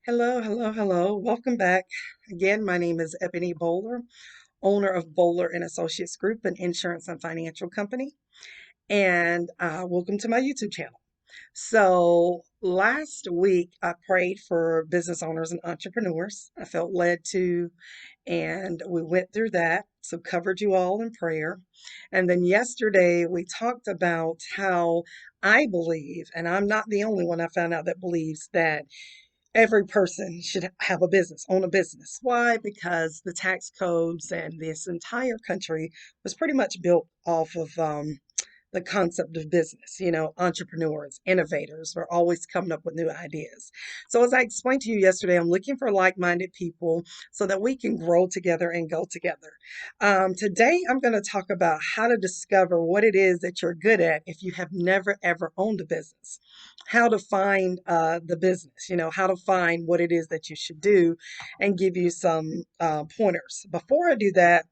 Hello, hello, hello. Welcome back. Again, my name is Ebony Bowler, owner of Bowler and Associates Group, an insurance and financial company. And welcome to my YouTube channel. So, last week I prayed for business owners and entrepreneurs. I felt led to, and we went through that. So, covered you all in prayer. And then yesterday we talked about how I believe, and I'm not the only one I found out that believes that every person should have a business, own a business. Why? Because the tax codes and this entire country was pretty much built off of the concept of business. Entrepreneurs, innovators are always coming up with new ideas. So, as I explained to you yesterday, I'm looking for like minded people so that we can grow together and go together. Today, I'm going to talk about how to discover what it is that you're good at if you have never ever owned a business, how to find the business, how to find what it is that you should do, and give you some pointers. Before I do that,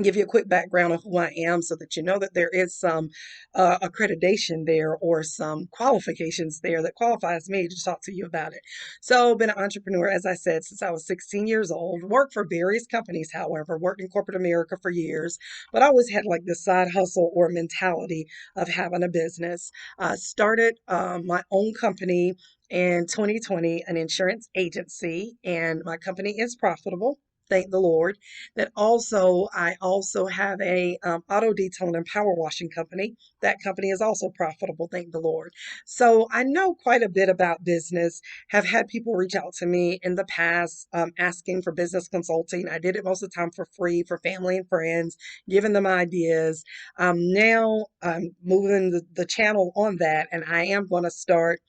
give you a quick background of who I am so that you know that there is some accreditation there or some qualifications there that qualifies me to talk to you about it. So, been an entrepreneur, as I said, since I was 16 years old. Worked for various companies, however, worked in corporate America for years, but I always had like this side hustle or mentality of having a business. Started my own company in 2020, an insurance agency, and my company is profitable. Thank the Lord. That also, I also have a auto detailing and power washing company. That company is also profitable, thank the Lord. So I know quite a bit about business. Have had people reach out to me in the past asking for business consulting. I did it most of the time for free for family and friends, giving them ideas. Now I'm moving the channel on that, and I am going to start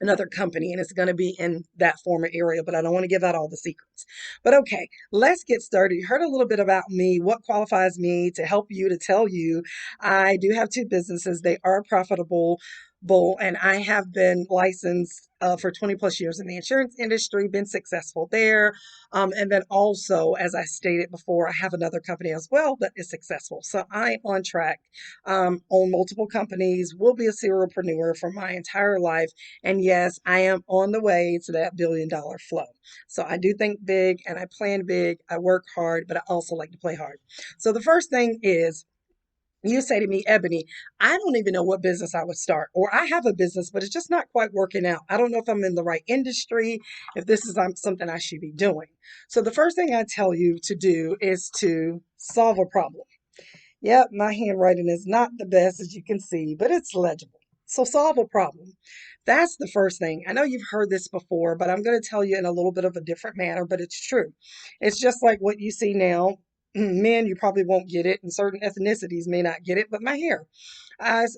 another company, and it's going to be in that former area, but I don't want to give out all the secrets. But okay, let's get started. You heard a little bit about me, what qualifies me to help you, to tell you I do have two businesses. They are profitable, and I have been licensed for 20 plus years in the insurance industry, been successful there. And then also, as I stated before, I have another company as well that is successful. So I'm on track, own multiple companies, will be a serialpreneur for my entire life. And yes, I am on the way to that $1 billion flow. So I do think big and I plan big. I work hard, but I also like to play hard. So the first thing is, you say to me, Ebony, I don't even know what business I would start, or I have a business, but it's just not quite working out. I don't know if I'm in the right industry, if this is something I should be doing. So the first thing I tell you to do is to solve a problem. Yep, my handwriting is not the best, as you can see, but it's legible. So solve a problem. That's the first thing. I know you've heard this before, but I'm going to tell you in a little bit of a different manner, but it's true. It's just like what you see now. Men, you probably won't get it, and certain ethnicities may not get it, but my hair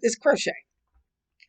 is crochet.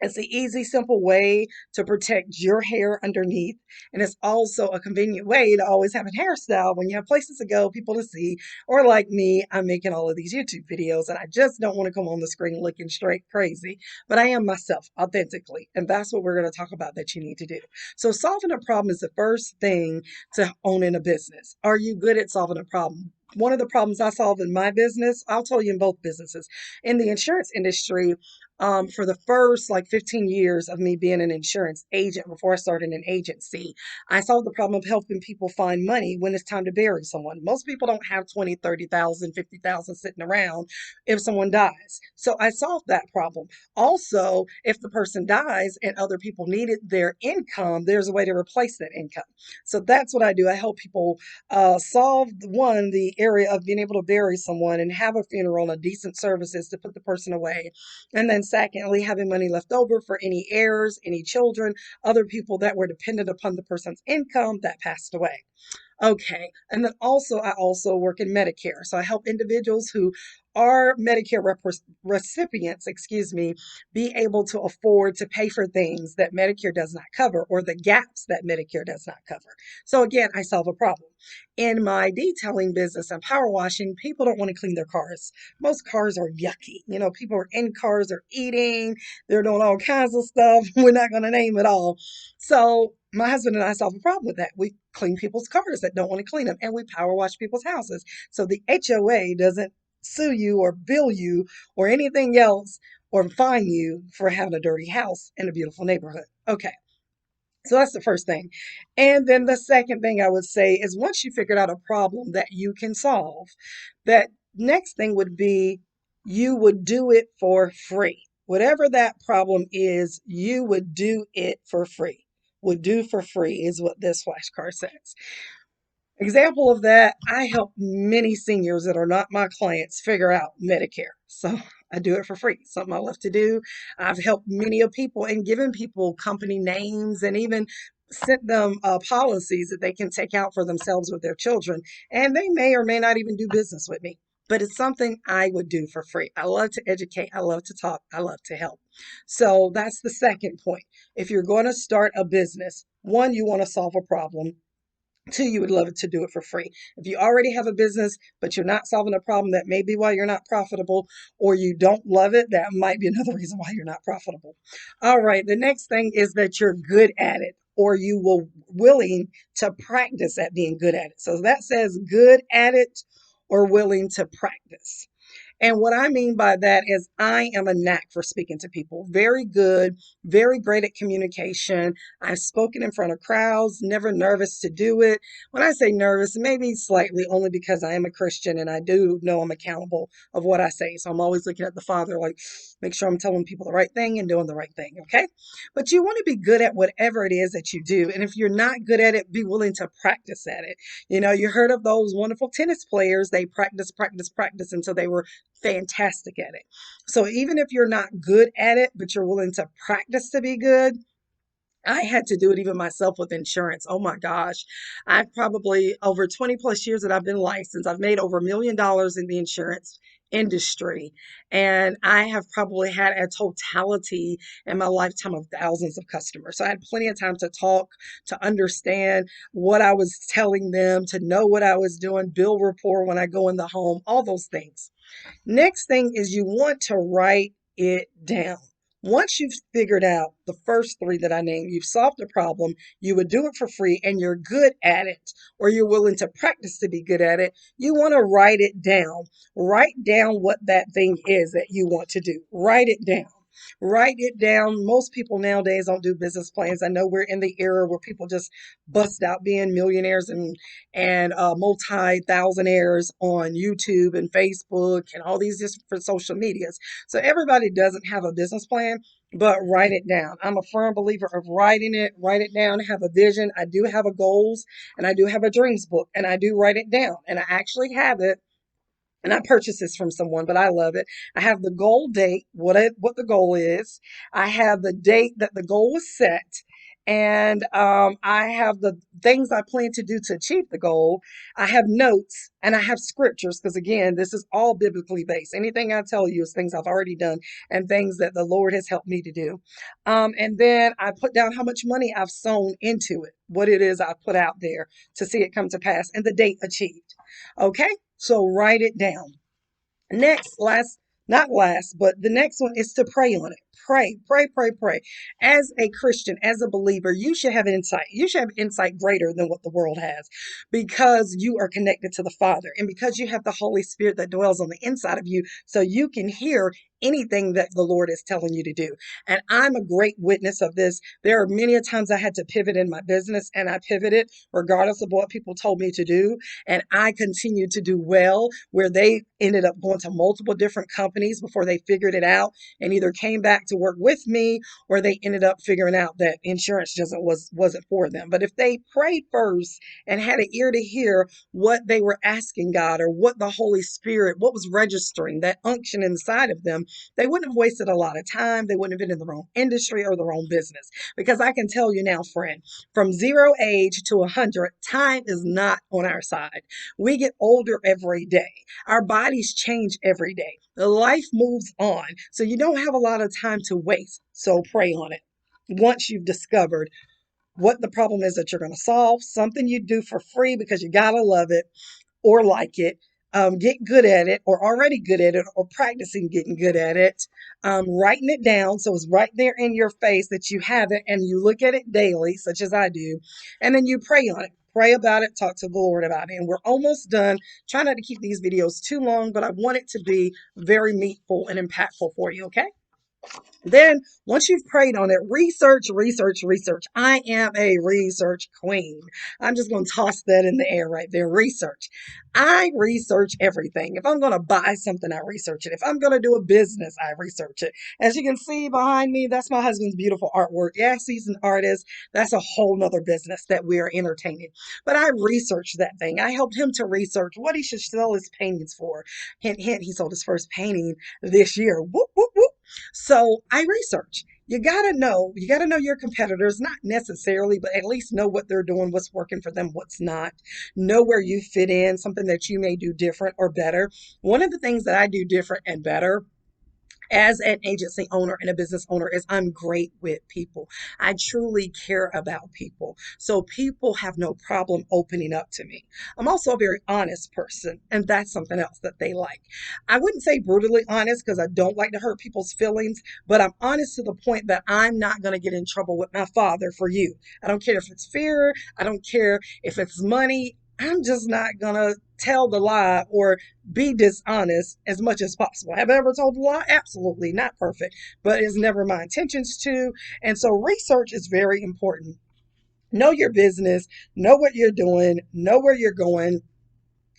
It's the easy, simple way to protect your hair underneath. And it's also a convenient way to always have a hairstyle when you have places to go, people to see. Or like me, I'm making all of these YouTube videos and I just don't want to come on the screen looking straight crazy. But I am myself authentically. And that's what we're going to talk about that you need to do. So solving a problem is the first thing to owning a business. Are you good at solving a problem? One of the problems I solve in my business, I'll tell you in both businesses. In the insurance industry, for the first like 15 years of me being an insurance agent before I started an agency, I solved the problem of helping people find money when it's time to bury someone. Most people don't have 20, 30,000, 50,000 sitting around if someone dies. So I solved that problem. Also, if the person dies and other people needed their income, there's a way to replace that income. So that's what I do. I help people solve one, the area of being able to bury someone and have a funeral and decent services to put the person away. And then secondly, having money left over for any heirs, any children, other people that were dependent upon the person's income that passed away. Okay. And then also, I also work in Medicare. So I help individuals who are Medicare recipients, be able to afford to pay for things that Medicare does not cover or the gaps that Medicare does not cover. So again, I solve a problem. In my detailing business and power washing, people don't want to clean their cars. Most cars are yucky. People are in cars, they're eating, they're doing all kinds of stuff. We're not going to name it all. So my husband and I solve a problem with that. We clean people's cars that don't want to clean them, and we power wash people's houses. So the HOA doesn't sue you or bill you or anything else or fine you for having a dirty house in a beautiful neighborhood. Okay. So that's the first thing. And then the second thing I would say is once you figured out a problem that you can solve, that next thing would be you would do it for free. Whatever that problem is, you would do it for free. Would do for free is what this flashcard says. Example of that, I help many seniors that are not my clients figure out Medicare. So I do it for free. Something I love to do. I've helped many of people and given people company names and even sent them policies that they can take out for themselves with their children. And they may or may not even do business with me. But it's something I would do for free. I love to educate. I love to talk. I love to help. So that's the second point. If you're going to start a business, one, you want to solve a problem. Two, you would love it to do it for free. If you already have a business, but you're not solving a problem, that may be why you're not profitable, or you don't love it, that might be another reason why you're not profitable. All right, the next thing is that you're good at it, or you will willing to practice at being good at it. So that says good at it or willing to practice. And what I mean by that is I am a knack for speaking to people. Very good, very great at communication. I've spoken in front of crowds, never nervous to do it. When I say nervous, maybe slightly, only because I am a Christian and I do know I'm accountable of what I say. So I'm always looking at the Father, like, make sure I'm telling people the right thing and doing the right thing, okay? But you want to be good at whatever it is that you do. And if you're not good at it, be willing to practice at it. You know, you heard of those wonderful tennis players. They practice until they were fantastic at it. So even if you're not good at it, but you're willing to practice to be good, I had to do it even myself with insurance. Oh my gosh. I've probably over 20 plus years that I've been licensed. I've made over $1 million in the insurance industry. And I have probably had a totality in my lifetime of thousands of customers. So I had plenty of time to talk, to understand what I was telling them, to know what I was doing, build rapport when I go in the home, all those things. Next thing is you want to write it down. Once you've figured out the first three that I named, you've solved the problem, you would do it for free, and you're good at it, or you're willing to practice to be good at it, you want to write it down. Write down what that thing is that you want to do. Write it down. Write it down. Most people nowadays don't do business plans. I know we're in the era where people just bust out being millionaires and multi-thousandaires on YouTube and Facebook and all these different social medias. So everybody doesn't have a business plan, but write it down. I'm a firm believer of writing it. Write it down. Have a vision. I do have a goals and I do have a dreams book and I do write it down. And I actually have it and I purchased this from someone, but I love it. I have the goal date, what the goal is. I have the date that the goal was set, and I have the things I plan to do to achieve the goal. I have notes and I have scriptures because again, this is all biblically based. Anything I tell you is things I've already done and things that the Lord has helped me to do. And then I put down how much money I've sown into it, what it is I put out there to see it come to pass, and the date achieved. Okay. So write it down. Next, not last, but the next one is to pray on it. Pray, pray, pray, pray. As a Christian, as a believer, you should have insight. You should have insight greater than what the world has because you are connected to the Father and because you have the Holy Spirit that dwells on the inside of you so you can hear anything that the Lord is telling you to do. And I'm a great witness of this. There are many a times I had to pivot in my business and I pivoted regardless of what people told me to do. And I continued to do well where they ended up going to multiple different companies before they figured it out and either came back to work with me or they ended up figuring out that insurance just wasn't for them. But if they prayed first and had an ear to hear what they were asking God or what the Holy Spirit, what was registering, that unction inside of them, they wouldn't have wasted a lot of time. They wouldn't have been in the wrong industry or the wrong business. Because I can tell you now, friend, from 0 age to 100, time is not on our side. We get older every day. Our bodies change every day. The life moves on. So you don't have a lot of time to waste. So pray on it. Once you've discovered what the problem is that you're going to solve, something you do for free because you got to love it or like it, get good at it or already good at it or practicing getting good at it, writing it down so it's right there in your face that you have it and you look at it daily, such as I do, and then you pray on it. Pray about it, talk to the Lord about it. And we're almost done. Try not to keep these videos too long, but I want it to be very meaningful and impactful for you, okay? Then, once you've prayed on it, research, research, research. I am a research queen. I'm just going to toss that in the air right there. Research. I research everything. If I'm going to buy something, I research it. If I'm going to do a business, I research it. As you can see behind me, that's my husband's beautiful artwork. Yes, he's an artist. That's a whole nother business that we are entertaining. But I researched that thing. I helped him to research what he should sell his paintings for. Hint, hint, he sold his first painting this year. Whoop, whoop, whoop. So I research. You got to know your competitors, not necessarily, but at least know what they're doing, what's working for them, what's not. Know where you fit in, something that you may do different or better. One of the things that I do different and better as an agency owner and a business owner is I'm great with people. I truly care about people. So people have no problem opening up to me. I'm also a very honest person, and that's something else that they like. I wouldn't say brutally honest because I don't like to hurt people's feelings, but I'm honest to the point that I'm not going to get in trouble with my father for you. I don't care if it's fear, I don't care if it's money. I'm just not going to tell the lie or be dishonest as much as possible. Have I ever told a lie? Absolutely, not perfect, but it's never my intentions to. And so research is very important. Know your business, know what you're doing, know where you're going,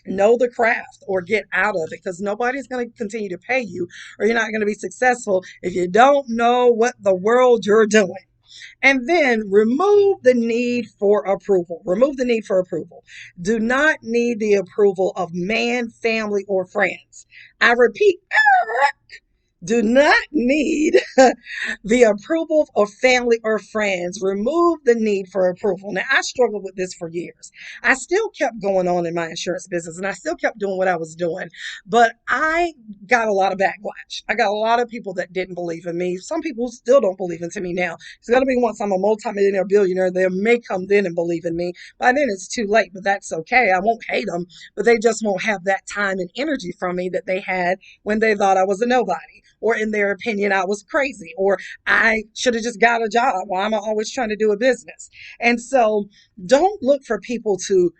know the craft or get out of it because nobody's going to continue to pay you or you're not going to be successful if you don't know what the world you're doing. And then remove the need for approval. Remove the need for approval. Do not need the approval of man, family, or friends. I repeat, do not need the approval of family or friends. Remove the need for approval. Now, I struggled with this for years. I still kept going on in my insurance business and I still kept doing what I was doing, but I got a lot of backlash. I got a lot of people that didn't believe in me. Some people still don't believe in me now. It's going to be once I'm a multimillionaire billionaire, they may come then and believe in me. By then it's too late, but that's okay. I won't hate them, but they just won't have that time and energy from me that they had when they thought I was a nobody, or in their opinion, I was crazy, or I should have just got a job. Why am I always trying to do a business? And so don't look for people to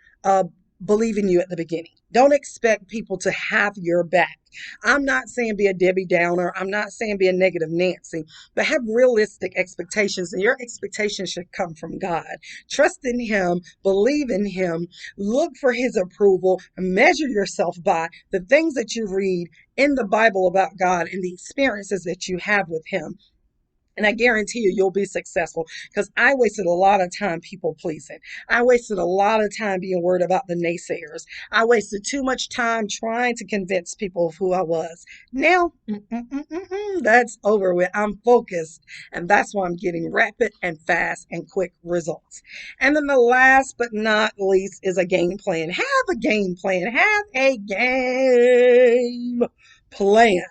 believe in you at the beginning. Don't expect people to have your back. I'm not saying be a Debbie Downer. I'm not saying be a negative Nancy, but have realistic expectations, and your expectations should come from God. Trust in Him, believe in Him, look for His approval, measure yourself by the things that you read in the Bible about God and the experiences that you have with Him. And I guarantee you, you'll be successful because I wasted a lot of time people pleasing. I wasted a lot of time being worried about the naysayers. I wasted too much time trying to convince people of who I was. Now, that's over with. I'm focused, and that's why I'm getting rapid and fast and quick results. And then the last but not least is a game plan. Have a game plan. Have a game plan.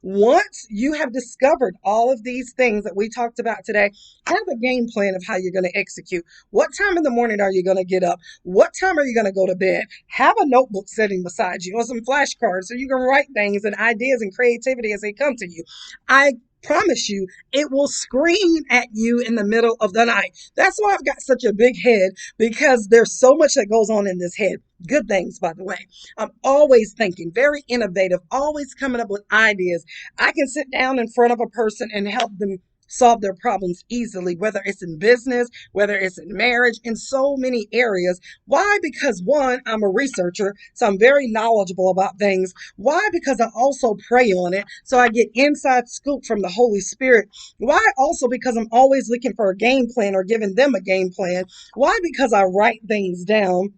Once you have discovered all of these things that we talked about today, have a game plan of how you're going to execute. What time in the morning are you going to get up? What time are you going to go to bed? Have a notebook sitting beside you or some flashcards so you can write things and ideas and creativity as they come to you. I promise you, it will scream at you in the middle of the night. That's why I've got such a big head, because there's so much that goes on in this head. Good things, by the way. I'm always thinking, very innovative, always coming up with ideas. I can sit down in front of a person and help them solve their problems easily, whether it's in business, whether it's in marriage, in so many areas. Why? Because one, I'm a researcher, so I'm very knowledgeable about things. Why? Because I also pray on it, so I get inside scoop from the Holy Spirit. Why? Also because I'm always looking for a game plan or giving them a game plan. Why? Because I write things down.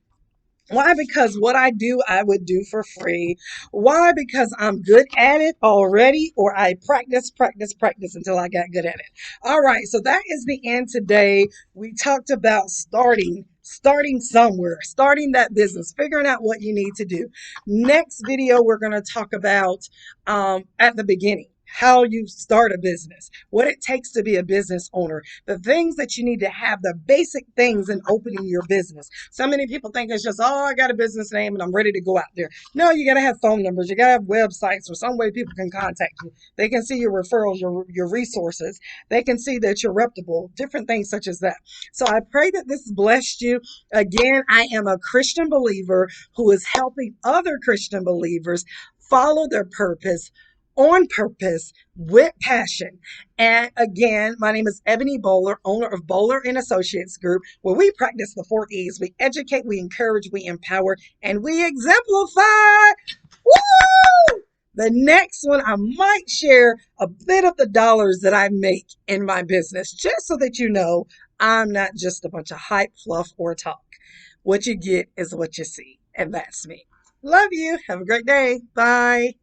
Why? Because what I do, I would do for free. Why? Because I'm good at it already, or I practice, practice, practice until I got good at it. All right, so that is the end today. We talked about starting somewhere, starting that business, figuring out what you need to do. Next video, we're going to talk about at the beginning, how you start a business, what it takes to be a business owner, the things that you need to have, the basic things in opening your business. So many people think it's just, oh, I got a business name and I'm ready to go out there. No, you got to have phone numbers. You got to have websites or some way people can contact you. They can see your referrals, your resources. They can see that you're reputable, different things such as that. So I pray that this blessed you. Again, I am a Christian believer who is helping other Christian believers follow their purpose, on purpose with passion. And again, my name is Ebony Bowler, owner of Bowler and Associates Group, where we practice the 4 E's. We educate, we encourage, we empower, and we exemplify. Woo! The next one, I might share a bit of the dollars that I make in my business, just so that you know I'm not just a bunch of hype, fluff, or talk. What you get is what you see, and that's me. Love you. Have a great day. Bye.